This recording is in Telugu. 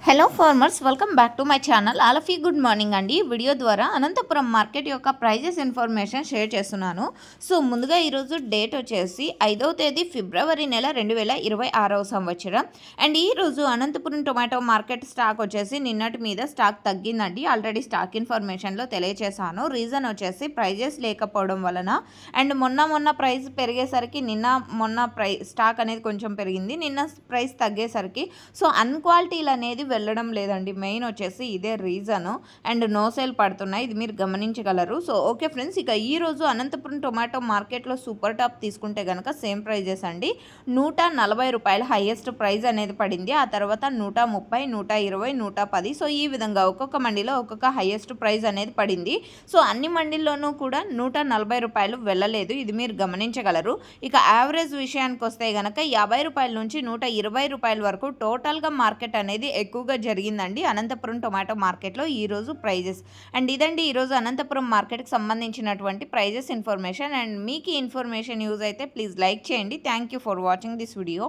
Hello farmers, welcome back to my channel. All of you good morning అండి. ఈ వీడియో ద్వారా అనంతపురం మార్కెట్ యొక్క ప్రైజెస్ ఇన్ఫర్మేషన్ షేర్ చేస్తున్నాను. సో ముందుగా ఈరోజు డేట్ వచ్చేసి 5వ తేదీ ఫిబ్రవరి నెల 2026వ సంవత్సరం. అండ్ ఈరోజు అనంతపురం టొమాటో మార్కెట్ స్టాక్ వచ్చేసి నిన్నటి మీద స్టాక్ తగ్గిందండి. ఆల్రెడీ స్టాక్ ఇన్ఫర్మేషన్లో తెలియజేశాను. రీజన్ వచ్చేసి ప్రైజెస్ లేకపోవడం వలన. అండ్ మొన్న ప్రైస్ పెరిగేసరికి మొన్న స్టాక్ అనేది కొంచెం పెరిగింది. నిన్న ప్రైస్ తగ్గేసరికి సో అన్క్వాలిటీలు అనేది వెళ్ళడం లేదండి. మెయిన్ వచ్చేసి ఇదే రీజను. అండ్ నో సేల్ పడుతున్నాయి, ఇది మీరు గమనించగలరు. సో ఓకే ఫ్రెండ్స్, ఇక ఈరోజు అనంతపురం టొమాటో మార్కెట్లో సూపర్ టాప్ తీసుకుంటే కనుక సేమ్ ప్రైజెస్ అండి. 140 రూపాయల హైయెస్ట్ ప్రైస్ అనేది పడింది. ఆ తర్వాత 130, 120, 110. సో ఈ విధంగా ఒక్కొక్క మండీలో ఒక్కొక్క హైయెస్ట్ ప్రైస్ అనేది పడింది. సో అన్ని మండీల్లోనూ కూడా 140 రూపాయలు వెళ్ళలేదు, ఇది మీరు గమనించగలరు. ఇక యావరేజ్ విషయానికి వస్తే కనుక 50 రూపాయల నుంచి 120 రూపాయల వరకు టోటల్గా మార్కెట్ అనేది ఎక్కువగా జరిగిందండి అనంతపురం టొమాటో మార్కెట్లో ఈరోజు ప్రైజెస్. అండ్ ఇదండి ఈరోజు అనంతపురం మార్కెట్కి సంబంధించినటువంటి ప్రైజెస్ ఇన్ఫర్మేషన్. అండ్ మీకు ఈ ఇన్ఫర్మేషన్ యూజ్ అయితే ప్లీజ్ లైక్ చేయండి. Thank you for watching this video.